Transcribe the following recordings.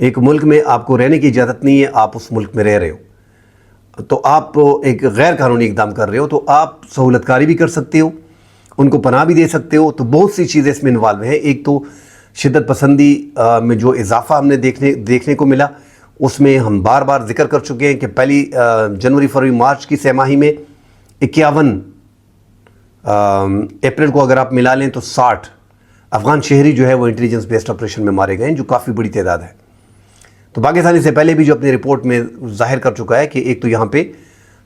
ایک ملک میں آپ کو رہنے کی اجازت نہیں ہے، آپ اس ملک میں رہ رہے ہو، تو آپ ایک غیر قانونی اقدام کر رہے ہو، تو آپ سہولت کاری بھی کر سکتے ہو، ان کو پناہ بھی دے سکتے ہو. تو بہت سی چیزیں اس میں انوالو ہیں. ایک تو شدت پسندی میں جو اضافہ ہم نے دیکھنے کو ملا، اس میں ہم بار بار ذکر کر چکے ہیں کہ پہلی جنوری فروری مارچ کی 6 ماہی میں 51 اپریل کو اگر آپ ملا لیں تو 60 افغان شہری جو ہے وہ انٹیلیجنس بیسڈ آپریشن میں مارے گئے ہیں، جو کافی بڑی تعداد ہے. تو پاکستان سے پہلے بھی جو اپنی رپورٹ میں ظاہر کر چکا ہے کہ ایک تو یہاں پہ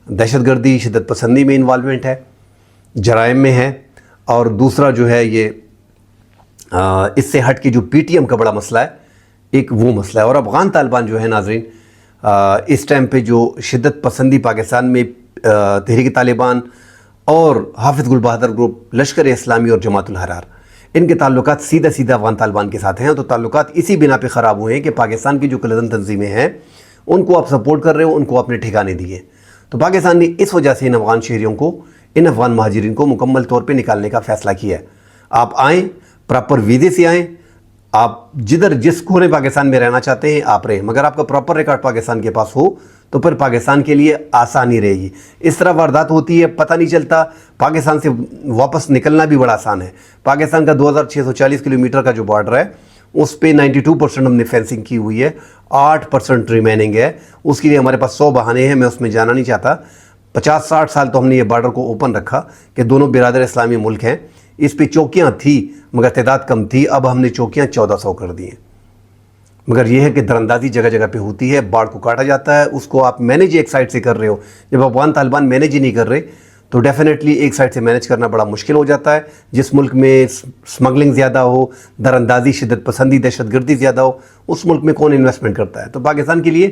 دہشت گردی شدت پسندی میں انوالومنٹ ہے، جرائم میں ہے، اور دوسرا جو ہے یہ اس سے ہٹ کے جو پی ٹی ایم کا بڑا مسئلہ ہے، ایک وہ مسئلہ ہے. اور افغان طالبان جو ہے ناظرین اس ٹائم پہ جو شدت پسندی پاکستان میں تحریک طالبان اور حافظ گل بہادر گروپ، لشکر اسلامی اور جماعت الحرار، ان کے تعلقات سیدھا افغان طالبان کے ساتھ ہیں. تو تعلقات اسی بنا پہ خراب ہوئے ہیں کہ پاکستان کی جو کلدن تنظیمیں ہیں ان کو آپ سپورٹ کر رہے ہو، ان کو اپنے ٹھکانے دیے. تو پاکستان نے اس وجہ سے ان افغان شہریوں کو، ان افغان مہاجرین کو مکمل طور پہ نکالنے کا فیصلہ کیا ہے. آپ آئیں، پراپر ویزے سے آئیں، آپ جس کونے پاکستان میں رہنا چاہتے ہیں آپ رہیں، مگر آپ کا پراپر ریکارڈ پاکستان کے پاس ہو تو پھر پاکستان کے لیے آسانی رہے گی. اس طرح واردات ہوتی ہے، پتہ نہیں چلتا. پاکستان سے واپس نکلنا بھی بڑا آسان ہے. پاکستان کا 2640 کلومیٹر کا جو بارڈر ہے اس پہ 92% ہم نے فینسنگ کی ہوئی ہے، 8% ریمیننگ ہے. اس کے لیے ہمارے پاس 100 بہانے ہیں، میں اس میں جانا نہیں چاہتا. 50-60 سال تو ہم نے یہ بارڈر کو اوپن رکھا کہ دونوں برادر اسلامی ملک ہیں. اس پہ چوکیاں تھی مگر تعداد کم تھی، اب ہم نے چوکیاں 1400 کر دی ہیں. مگر یہ ہے کہ دراندازی جگہ جگہ پہ ہوتی ہے، باڑ کو کاٹا جاتا ہے. اس کو آپ مینیج ایک سائڈ سے کر رہے ہو. جب افغان طالبان مینیج ہی نہیں کر رہے تو ڈیفینیٹلی ایک سائڈ سے مینیج کرنا بڑا مشکل ہو جاتا ہے. جس ملک میں سمگلنگ زیادہ ہو، دراندازی، شدت پسندی، دہشت گردی زیادہ ہو، اس ملک میں کون انویسٹمنٹ کرتا ہے؟ تو پاکستان کے لیے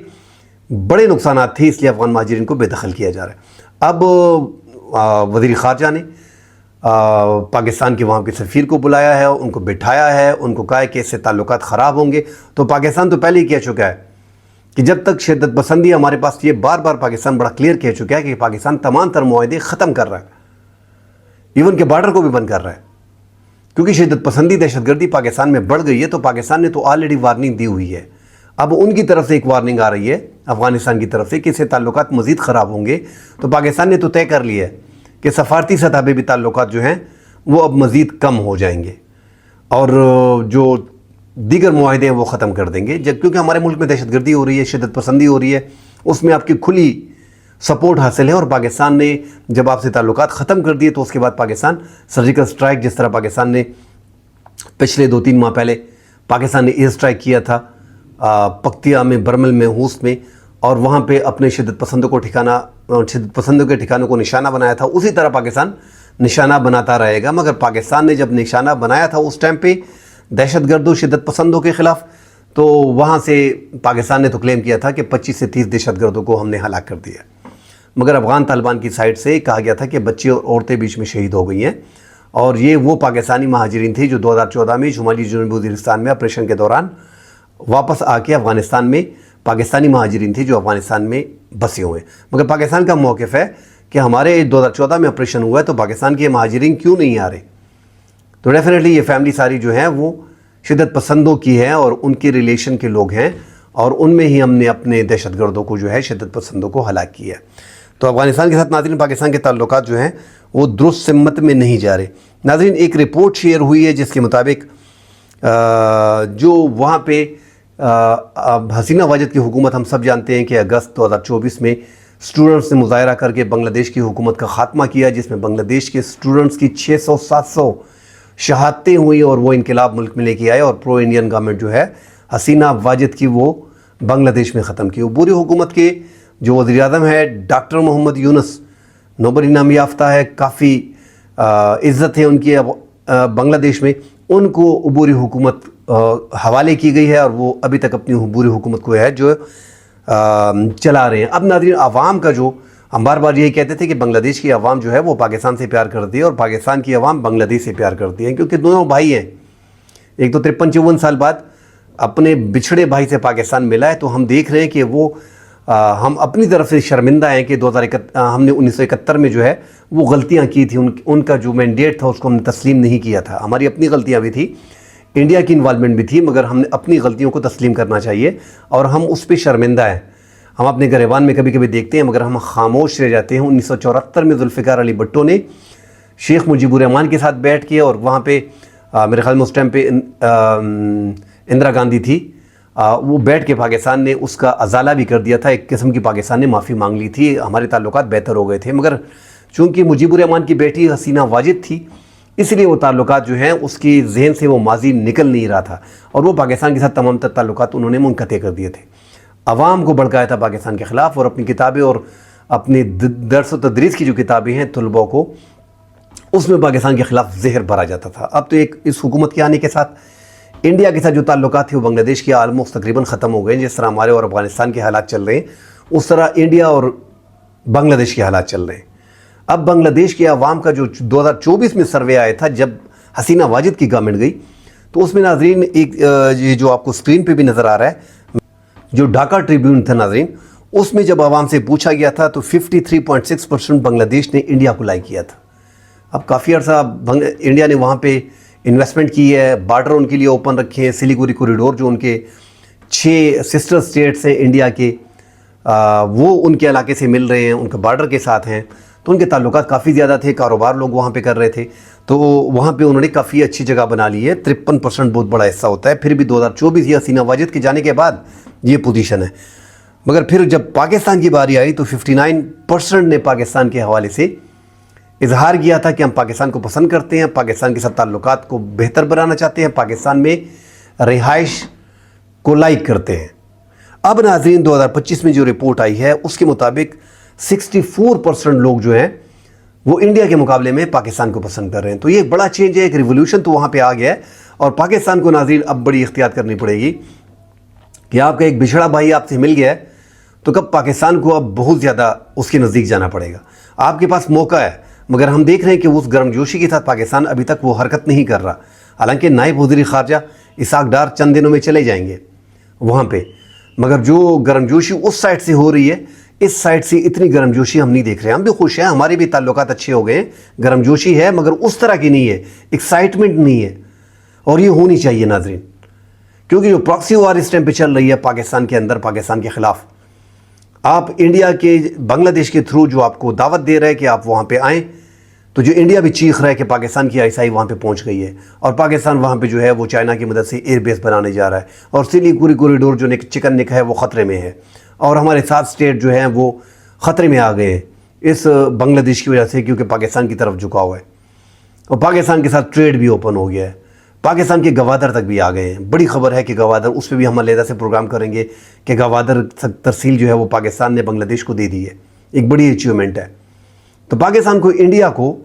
بڑے نقصانات تھے، اس لیے افغان مہاجرین کو بے دخل کیا جا رہا ہے. اب وزیر خارجہ نے پاکستان کے وہاں کے سفیر کو بلایا ہے، ان کو بٹھایا ہے، ان کو کہا ہے کہ اس سے تعلقات خراب ہوں گے. تو پاکستان تو پہلے ہی کہہ چکا ہے کہ جب تک شدت پسندی ہمارے پاس، یہ بار بار پاکستان بڑا کلیئر کہہ چکا ہے کہ پاکستان تمام تر معاہدے ختم کر رہا ہے، ایون کہ بارڈر کو بھی بند کر رہا ہے. کیونکہ شدت پسندی، دہشت گردی پاکستان میں بڑھ گئی ہے تو پاکستان نے تو آلریڈی وارننگ دی ہوئی ہے. اب ان کی طرف سے ایک وارننگ آ رہی ہے افغانستان کی طرف سے کہ اس سے تعلقات مزید خراب ہوں گے. تو پاکستان نے تو طے کر لیا ہے کہ سفارتی سطح پہ بھی تعلقات جو ہیں وہ اب مزید کم ہو جائیں گے اور جو دیگر معاہدے ہیں وہ ختم کر دیں گے. کیونکہ ہمارے ملک میں دہشت گردی ہو رہی ہے، شدت پسندی ہو رہی ہے، اس میں آپ کی کھلی سپورٹ حاصل ہے. اور پاکستان نے جب آپ سے تعلقات ختم کر دیے تو اس کے بعد پاکستان سرجیکل سٹرائک، جس طرح پاکستان نے پچھلے 2-3 ماہ پہلے پاکستان نے ایئر سٹرائک کیا تھا پکتیا میں، برمل میں، ہوست میں، اور وہاں پہ اپنے شدت پسندوں کے ٹھکانوں کو نشانہ بنایا تھا، اسی طرح پاکستان نشانہ بناتا رہے گا. مگر پاکستان نے جب نشانہ بنایا تھا اس ٹائم پہ دہشت گردوں، شدت پسندوں کے خلاف، تو وہاں سے پاکستان نے تو کلیم کیا تھا کہ 25 سے 30 دہشت گردوں کو ہم نے ہلاک کر دیا. مگر افغان طالبان کی سائڈ سے کہا گیا تھا کہ بچے اور عورتیں بیچ میں شہید ہو گئی ہیں. اور یہ وہ پاکستانی مہاجرین تھے جو 2014 میں شمالی جنوبی وزیرستان میں آپریشن کے دوران واپس آ کے افغانستان میں، پاکستانی مہاجرین تھے جو افغانستان میں بسے ہوئے. مگر پاکستان کا موقف ہے کہ ہمارے 2014 میں آپریشن ہوا ہے تو پاکستان کے مہاجرین کیوں نہیں آ رہے؟ تو ڈیفینیٹلی یہ فیملی ساری جو ہیں وہ شدت پسندوں کی ہے اور ان کے ریلیشن کے لوگ ہیں، اور ان میں ہی ہم نے اپنے دہشت گردوں کو جو ہے، شدت پسندوں کو ہلاک کیا ہے. تو افغانستان کے ساتھ ناظرین پاکستان کے تعلقات جو ہیں وہ درست سمت میں نہیں جا رہے. ناظرین ایک رپورٹ شیئر ہوئی ہے جس کے مطابق جو وہاں پہ حسینہ واجد کی حکومت، ہم سب جانتے ہیں کہ اگست 2024 میں اسٹوڈنٹس نے مظاہرہ کر کے بنگلہ دیش کی حکومت کا خاتمہ کیا، جس میں بنگلہ دیش کے اسٹوڈنٹس کی 600-700 شہادتیں ہوئیں اور وہ انقلاب ملک میں لے کے آئے اور پرو انڈین گورنمنٹ جو ہے حسینہ واجد کی وہ بنگلہ دیش میں ختم کی. عبوری حکومت کے جو وزیر اعظم ہے ڈاکٹر محمد یونس، نوبل انعام یافتہ ہے، کافی عزت ہے ان کی بنگلہ دیش میں، ان کو عبوری حکومت حوالے کی گئی ہے اور وہ ابھی تک اپنی عبوری حکومت کو ہے جو چلا رہے ہیں. اب ناظرین عوام کا جو، ہم بار بار یہی کہتے تھے کہ بنگلہ دیش کی عوام جو ہے وہ پاکستان سے پیار کرتی ہے اور پاکستان کی عوام بنگلہ دیش سے پیار کرتی ہے، کیونکہ دونوں بھائی ہیں. ایک تو 53-54 سال بعد اپنے بچھڑے بھائی سے پاکستان ملا ہے. تو ہم دیکھ رہے ہیں کہ وہ ہم اپنی طرف سے شرمندہ ہیں کہ ہم نے 1971 میں جو ہے وہ غلطیاں کی تھی، ان کا جو مینڈیٹ تھا اس کو ہم نے تسلیم نہیں کیا تھا. ہماری اپنی غلطیاں بھی تھی. انڈیا کی انوالومنٹ بھی تھی، مگر ہم نے اپنی غلطیوں کو تسلیم کرنا چاہیے اور ہم اس پہ شرمندہ ہیں۔ ہم اپنے گریبان میں کبھی کبھی دیکھتے ہیں مگر ہم خاموش رہ جاتے ہیں۔ 1974 میں ذوالفقار علی بھٹو نے شیخ مجیب الرحمان کے ساتھ بیٹھ کے، اور وہاں پہ میرے خیال میں اس ٹائم پہ اندرا گاندھی تھی، وہ بیٹھ کے پاکستان نے اس کا ازالہ بھی کر دیا تھا، ایک قسم کی پاکستان نے معافی مانگ لی تھی، ہمارے تعلقات بہتر ہو گئے تھے۔ مگر چونکہ مجیب الرحمان کی بیٹی حسینہ واجد تھی، اس لیے وہ تعلقات جو ہیں اس کی ذہن سے وہ ماضی نکل نہیں رہا تھا، اور وہ پاکستان کے ساتھ تمام تر تعلقات انہوں نے منقطع کر دیے تھے، عوام کو بھڑکایا تھا پاکستان کے خلاف، اور اپنی کتابیں اور اپنی درس و تدریس کی جو کتابیں ہیں طلباء کو، اس میں پاکستان کے خلاف زہر بھرا جاتا تھا۔ اب تو ایک اس حکومت کے آنے کے ساتھ انڈیا کے ساتھ جو تعلقات تھے وہ بنگلہ دیش کے آلموسٹ تقریباً ختم ہو گئے۔ جس طرح ہمارے اور افغانستان کے حالات چل رہے ہیں، اس طرح انڈیا اور بنگلہ دیش کے حالات چل رہے ہیں۔ اب بنگلہ دیش کے عوام کا جو 2024 میں سروے آیا تھا جب حسینہ واجد کی گورنمنٹ گئی، تو اس میں ناظرین ایک یہ جو آپ کو اسکرین پہ بھی نظر آ رہا ہے جو ڈھاکہ ٹریبیون تھا ناظرین، اس میں جب عوام سے پوچھا گیا تھا تو 53.6% بنگلہ دیش نے انڈیا کو لائک کیا تھا۔ اب کافی عرصہ انڈیا نے وہاں پہ انویسٹمنٹ کی ہے، بارڈر ان کے لیے اوپن رکھے ہیں، سلیگوری کوریڈور جو ان کے 6 سسٹر سٹیٹس ہیں انڈیا کے، وہ ان کے علاقے سے مل رہے ہیں، ان کے بارڈر کے ساتھ ہیں، تو ان کے تعلقات کافی زیادہ تھے، کاروبار لوگ وہاں پہ کر رہے تھے، تو وہاں پہ انہوں نے کافی اچھی جگہ بنا لی ہے۔ 53% بہت بڑا حصہ ہوتا ہے، پھر بھی 2024 یہ حسینہ واجد کے جانے کے بعد یہ پوزیشن ہے۔ مگر پھر جب پاکستان کی باری آئی تو 59% نے پاکستان کے حوالے سے اظہار کیا تھا کہ ہم پاکستان کو پسند کرتے ہیں، پاکستان کے ساتھ تعلقات کو بہتر بنانا چاہتے ہیں، پاکستان میں رہائش کو لائک کرتے ہیں۔ اب ناظرین 2025 میں جو رپورٹ آئی ہے اس کے مطابق 64% لوگ جو ہیں وہ انڈیا کے مقابلے میں پاکستان کو پسند کر رہے ہیں۔ تو یہ ایک بڑا چینج ہے، ایک ریولوشن تو وہاں پہ آ گیا ہے، اور پاکستان کو ناظرین اب بڑی احتیاط کرنی پڑے گی کہ آپ کا ایک بچھڑا بھائی آپ سے مل گیا ہے تو کب پاکستان کو اب بہت زیادہ اس کے نزدیک جانا پڑے گا۔ آپ کے پاس موقع ہے، مگر ہم دیکھ رہے ہیں کہ اس گرم جوشی کے ساتھ پاکستان ابھی تک وہ حرکت نہیں کر رہا، حالانکہ نائب وزیر خارجہ اسحاق ڈار چند دنوں میں چلے جائیں گے وہاں پہ، مگر جو گرم جوشی اس سائڈ سے ہو رہی ہے، اس سائڈ سے اتنی گرم جوشی ہم نہیں دیکھ رہے ہیں۔ ہم بھی خوش ہیں، ہمارے بھی تعلقات اچھے ہو گئے ہیں، گرم جوشی ہے مگر اس طرح کی نہیں ہے، ایکسائٹمنٹ نہیں ہے، اور یہ ہونی چاہیے ناظرین، کیونکہ جو پراکسی وار اس ٹائم پہ چل رہی ہے پاکستان کے اندر، پاکستان کے خلاف، آپ انڈیا کے بنگلہ دیش کے تھرو جو آپ کو دعوت دے رہے ہیں کہ آپ وہاں پہ آئیں، تو جو انڈیا بھی چیخ رہا ہے کہ پاکستان کی آئیسائی وہاں پہ پہنچ گئی ہے، اور پاکستان وہاں پہ جو ہے وہ چائنا کی مدد سے ایئر بیس بنانے جا رہا ہے، اور سلیگوری کوریڈور جو چکن نک ہے وہ خطرے میں ہے، اور ہمارے 7 اسٹیٹ جو ہیں وہ خطرے میں آ گئے ہیں اس بنگلہ دیش کی وجہ سے، کیونکہ پاکستان کی طرف جھکا ہوا ہے، اور پاکستان کے ساتھ ٹریڈ بھی اوپن ہو گیا ہے، پاکستان کے گوادر تک بھی آ گئے ہیں۔ بڑی خبر ہے کہ گوادر، اس پہ بھی ہم علیحدہ سے پروگرام کریں گے کہ گوادر ترسیل جو ہے وہ پاکستان نے بنگلہ دیش کو دے دی ہے، ایک بڑی اچیومنٹ ہے۔ تو پاکستان کو، انڈیا کو،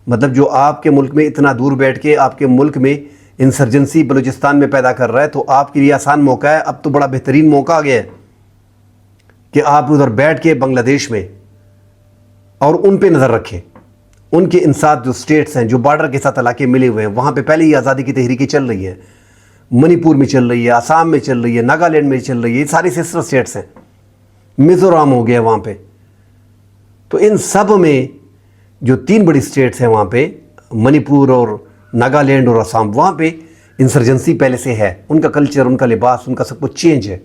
مطلب جو آپ کے ملک میں اتنا دور بیٹھ کے آپ کے ملک میں انسرجنسی بلوچستان میں پیدا کر رہا ہے، تو آپ کے لیے آسان موقع ہے، اب تو بڑا بہترین موقع آ گیا ہے کہ آپ ادھر بیٹھ کے بنگلہ دیش میں اور ان پہ نظر رکھیں، ان کے انسات جو سٹیٹس ہیں، جو بارڈر کے ساتھ علاقے ملے ہوئے ہیں، وہاں پہ پہلے ہی آزادی کی تحریکیں چل رہی ہیں، منی پور میں چل رہی ہے، آسام میں چل رہی ہے، ناگالینڈ میں چل رہی ہے، یہ ساری سسٹر سٹیٹس ہیں، میزورام ہو گیا وہاں پہ، تو ان سب میں جو 3 بڑی سٹیٹس ہیں وہاں پہ، منی پور اور ناگالینڈ اور آسام، وہاں پہ انسرجنسی پہلے سے ہے، ان کا کلچر، ان کا لباس، ان کا سب کچھ چینج ہے،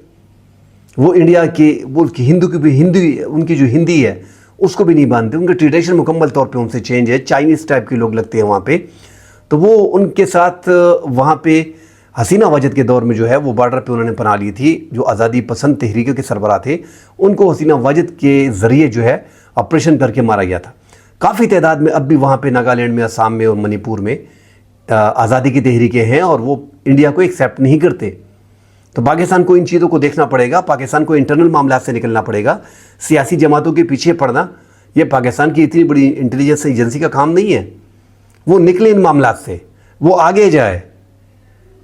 وہ انڈیا کے ملک ہندو کی بھی ان کی جو ہندی ہے اس کو بھی نہیں مانتے، ان کا ٹریڈیشن مکمل طور پہ ان سے چینج ہے، چائنیز ٹائپ کے لوگ لگتے ہیں وہاں پہ، تو وہ ان کے ساتھ وہاں پہ حسینہ واجد کے دور میں جو ہے وہ بارڈر پہ انہوں نے بنا لی تھی، جو آزادی پسند تحریکوں کے سربراہ تھے، ان کو حسینہ واجد کے ذریعے جو ہے آپریشن کر کے مارا گیا تھا۔ کافی تعداد میں اب بھی وہاں پہ ناگالینڈ میں، آسام میں اور منی پور میں آزادی کی تحریکیں ہیں، اور وہ انڈیا کو ایکسیپٹ نہیں کرتے۔ تو پاکستان کو ان چیزوں کو دیکھنا پڑے گا، پاکستان کو انٹرنل معاملات سے نکلنا پڑے گا، سیاسی جماعتوں کے پیچھے پڑنا یہ پاکستان کی اتنی بڑی انٹیلیجنس ایجنسی کا کام نہیں ہے، وہ نکلے ان معاملات سے، وہ آگے جائے،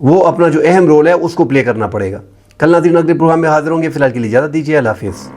وہ اپنا جو اہم رول ہے اس کو پلے کرنا پڑے گا۔ کل ناظرین اگلے پروگرام میں حاضر ہوں گے، فی الحال کے لیے اجازت دیجیے، اللہ حافظ۔